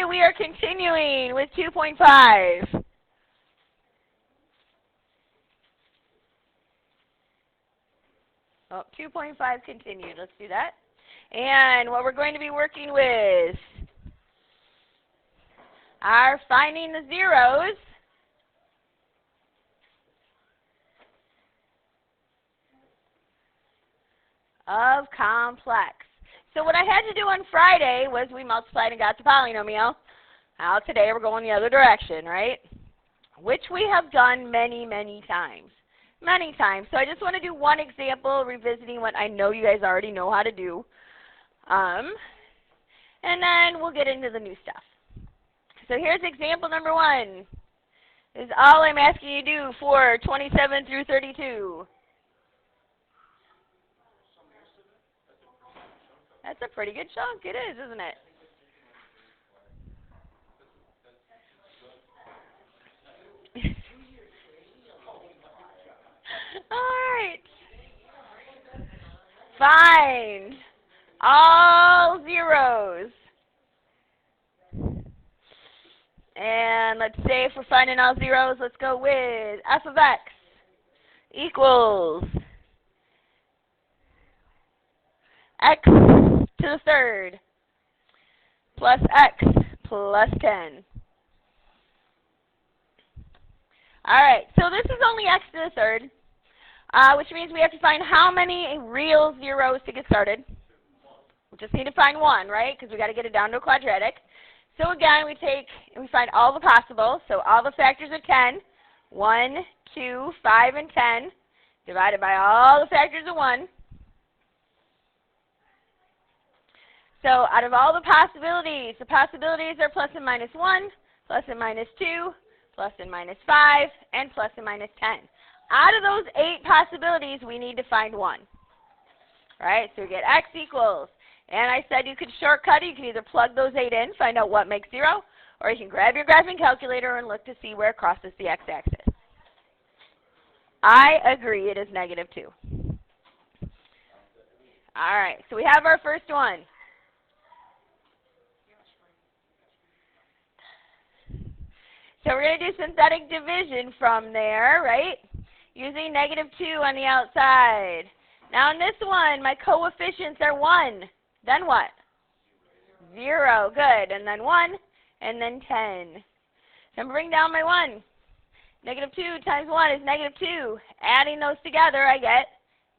we are continuing with 2.5. Oh, 2.5 continued. Let's do that. And what we're going to be working with are finding the zeros of complex. So what I had to do on Friday was we multiplied and got the polynomial. Now today we're going the other direction, right? Which we have done many, many times. Many times. So I just want to do one example, revisiting what I know you guys already know how to do. And then we'll get into the new stuff. So here's example number 1. This is all I'm asking you to do for 27 through 32. That's a pretty good chunk. It is, isn't it? Alright. Find all zeros. And let's say if we're finding all zeros, let's go with f of x equals x to the third plus x plus 10. Alright, so this is only x to the third, which means we have to find how many real zeros to get started. We just need to find one, right? Because we got to get it down to a quadratic. So again, we take and we find all the possible. So all the factors of 10, 1, 2, 5, and 10, divided by all the factors of 1. So out of all the possibilities are plus and minus 1, plus and minus 2, plus and minus 5, and plus and minus 10. Out of those 8 possibilities, we need to find one. Right? So we get x equals, and I said you could shortcut it. You can either plug those 8 in, find out what makes 0, or you can grab your graphing calculator and look to see where it crosses the x-axis. I agree it is negative 2. All right, so we have our first one. So we're going to do synthetic division from there, right? Using negative 2 on the outside. Now in this one, my coefficients are 1. Then what? 0. Good. And then 1. And then 10. So I'm bring down my 1. Negative 2 times 1 is negative 2. Adding those together, I get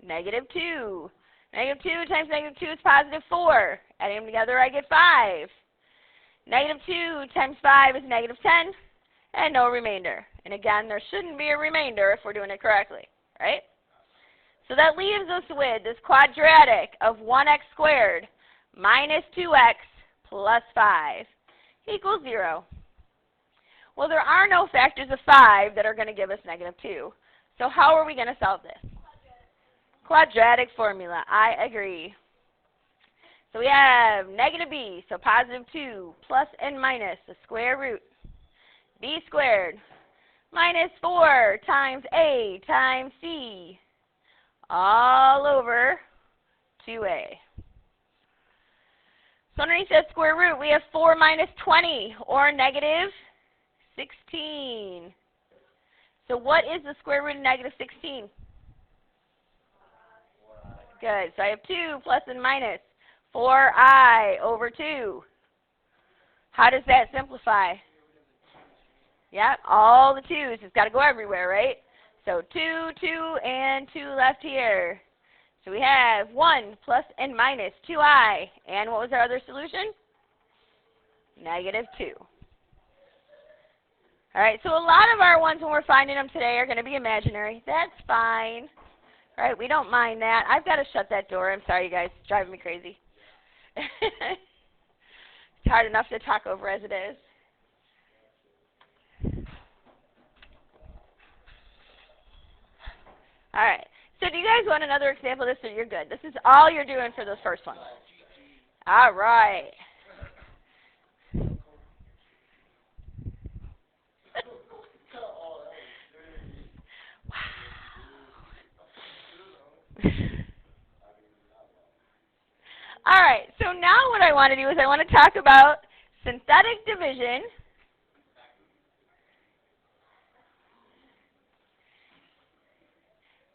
negative 2. Negative 2 times negative 2 is positive 4. Adding them together, I get 5. Negative 2 times 5 is negative 10. And no remainder. And again, there shouldn't be a remainder if we're doing it correctly, right? So that leaves us with this quadratic of 1x squared minus 2x plus 5 equals 0. Well, there are no factors of 5 that are going to give us negative 2. So how are we going to solve this? Quadratic formula. I agree. So we have negative b, so positive 2 plus and minus the square root b squared minus 4 times a times c all over 2a. So underneath that square root, we have 4 minus 20, or negative 16. So what is the square root of negative 16? Good. So I have 2 plus and minus 4i over 2. How does that simplify? Yep, all the 2's. It's got to go everywhere, right? So 2, 2, and 2 left here. So we have 1 plus and minus 2i. And what was our other solution? Negative 2. All right, so a lot of our ones when we're finding them today are going to be imaginary. That's fine. All right, we don't mind that. I've got to shut that door. I'm sorry, you guys. It's driving me crazy. It's hard enough to talk over as it is. All right. So do you guys want another example of this, or you're good? This is all you're doing for the first one. All right. All right. So now what I want to do is I want to talk about synthetic division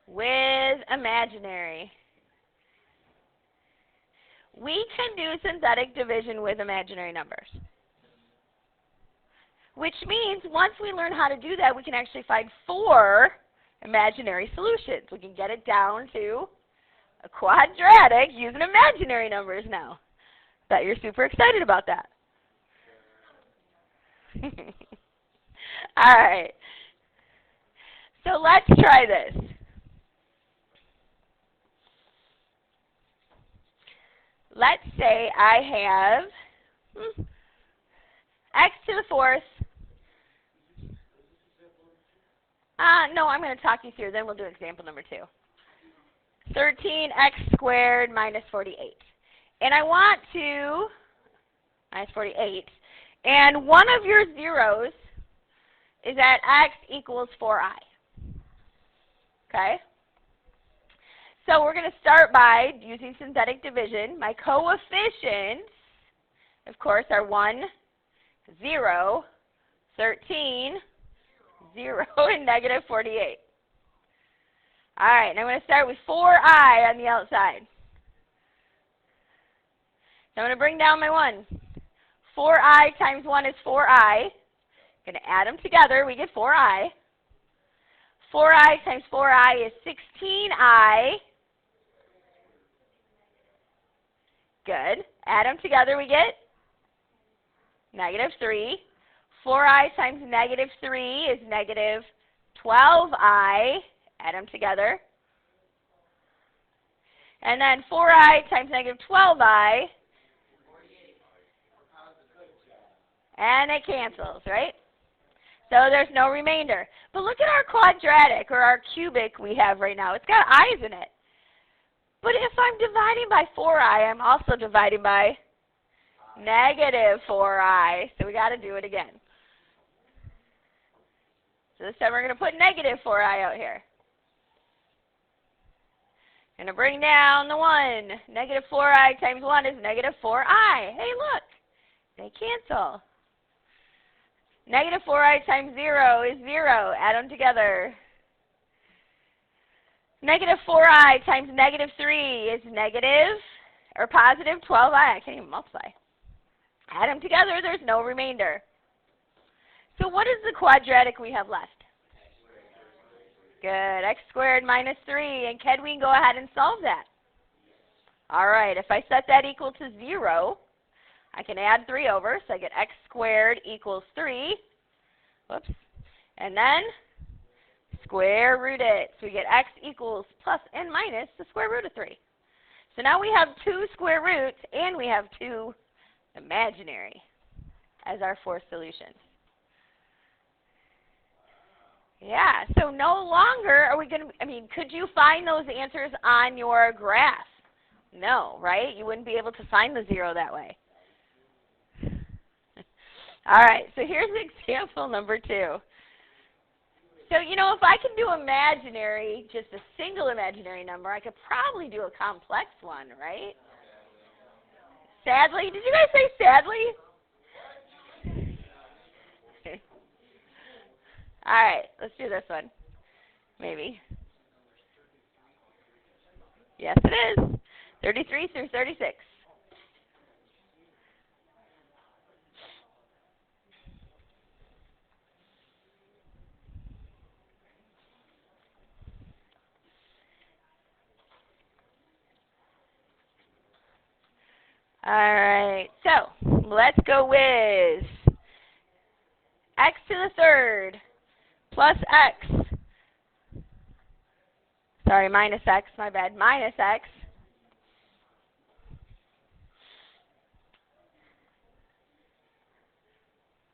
with imaginary. We can do synthetic division with imaginary numbers. Which means once we learn how to do that, we can actually find 4 imaginary solutions. We can get it down to a quadratic using imaginary numbers now. Bet you're super excited about that. All right. So let's try this. Let's say I have x to the 4th. No, I'm going to talk you through, then we'll do example number 2. 13x squared minus 48. And I want to, minus 48, and one of your zeros is at x equals 4i. Okay? So we're going to start by using synthetic division. My coefficients, of course, are 1, 0, 13, 0, and negative 48. All right, and I'm going to start with 4i on the outside. So I'm going to bring down my 1. 4i times 1 is 4i. I'm going to add them together. We get 4i. 4i times 4i is 16i. Good. Add them together. We get negative 3. 4i times negative 3 is negative 12i. Add them together. And then 4i times negative 12i. And it cancels, right? So there's no remainder. But look at our quadratic or our cubic we have right now. It's got i's in it. But if I'm dividing by 4i, I'm also dividing by negative 4i. So we got to do it again. So this time we're going to put negative 4i out here. Going to bring down the 1. Negative 4i times 1 is negative 4i. Hey, look. They cancel. Negative 4i times 0 is 0. Add them together. Negative 4i times negative 3 is negative, or positive 12i. I can't even multiply. Add them together. There's no remainder. So what is the quadratic we have left? Good. X squared minus 3. And can we go ahead and solve that? All right. If I set that equal to 0, I can add 3 over. So I get x squared equals 3. Whoops. And then square root it. So we get x equals plus and minus the square root of 3. So now we have 2 square roots and we have 2 imaginary as our 4 solutions. Yeah, so no longer are we going to, could you find those answers on your graph? No, right? You wouldn't be able to find the 0 that way. All right, so here's example number 2. So, if I can do imaginary, just a single imaginary number, I could probably do a complex one, right? Sadly? Did you guys say sadly? All right, let's do this one. Maybe. Yes, it is. 33 through 36. All right, so let's go with x to the 3rd plus x. Sorry, minus x, my bad. Minus x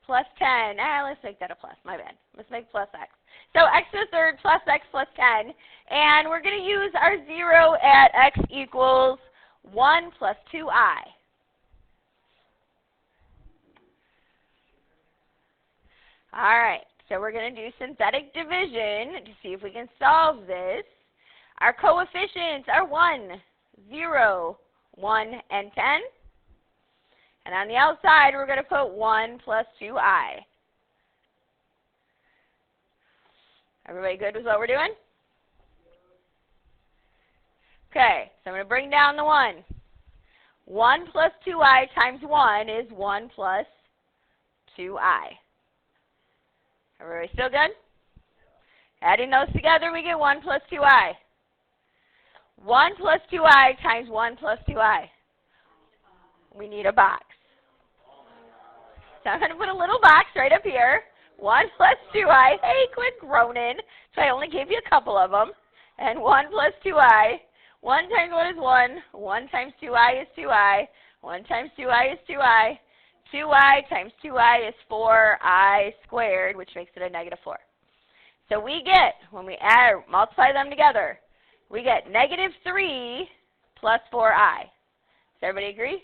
plus 10. Let's make that a plus. My bad. Let's make plus x. So x to the 3rd plus x plus 10. And we're going to use our 0 at x equals 1 plus 2i. All right, so we're going to do synthetic division to see if we can solve this. Our coefficients are 1, 0, 1, and 10. And on the outside, we're going to put 1 plus 2i. Everybody good with what we're doing? Okay, so I'm going to bring down the 1. 1 plus 2i times 1 is 1 plus 2i. Everybody still good? Adding those together, we get 1 plus 2i. 1 plus 2i times 1 plus 2i. We need a box. So I'm going to put a little box right up here. 1 plus 2i. Hey, quit groaning. So I only gave you a couple of them. And 1 plus 2i. 1 times 1 is 1. 1 times 2i is 2i. 1 times 2i is 2i. 2i times 2i is 4i squared, which makes it a negative 4. So we get, when we multiply them together, we get negative 3 plus 4i. Does everybody agree?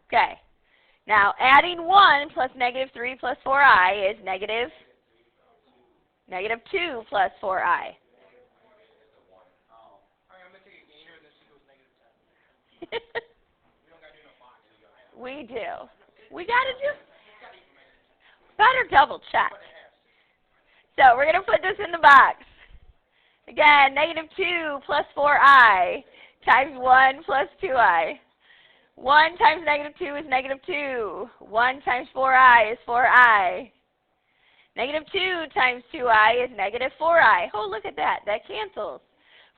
Okay. Now, adding 1 plus negative 3 plus 4i is negative 2 plus 4i. We do. We got to do. Better double check. So we're going to put this in the box. Again, negative 2 plus 4i times 1 plus 2i. 1 times negative 2 is negative 2. 1 times 4i is 4i. Negative 2 times 2i is negative 4i. Oh, look at that. That cancels.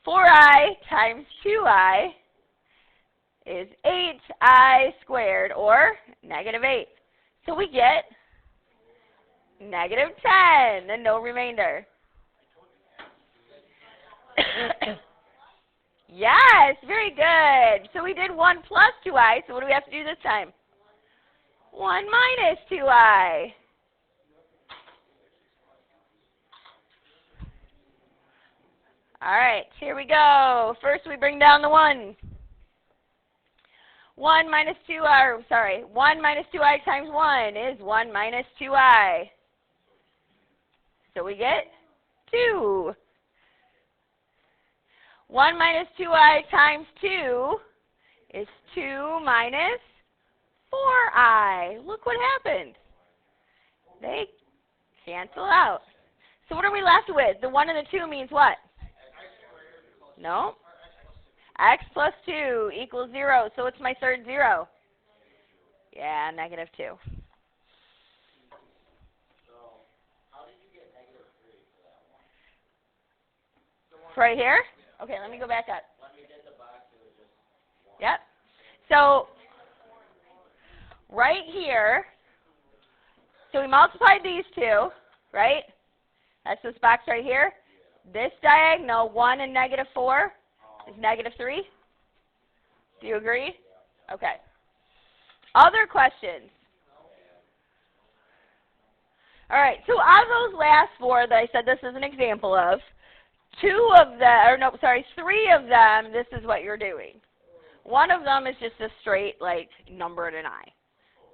4i times 2i is 8i squared, or negative 8. So we get negative 10, and no remainder. Yes, very good. So we did 1 plus 2i, so what do we have to do this time? 1 minus 2i. All right, here we go. First we bring down the 1. 1 minus 2i times 1 is 1 minus 2i. So we get 2. 1 minus 2i times 2 is 2 minus 4i. Look what happened. They cancel out. So what are we left with? The 1 and the 2 means what? No. X plus 2 equals 0. So it's my third 0. Yeah, negative 2. Right here? Okay, let me go back up. Yep. So, right here, so we multiplied these two, right? That's this box right here. This diagonal, 1 and negative 4, is negative 3. Do you agree? Okay. Other questions? All right, so out of those last 4 that I said this is an example of, 3 of them, this is what you're doing. One of them is just a straight, like, number and an I.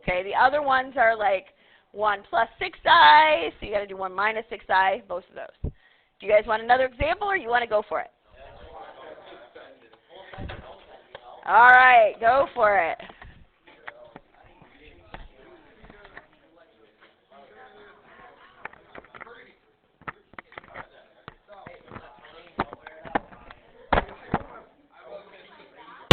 Okay, the other ones are like 1 plus 6i, so you got to do 1 minus 6i, both of those. Do you guys want another example, or you want to go for it? All right, go for it.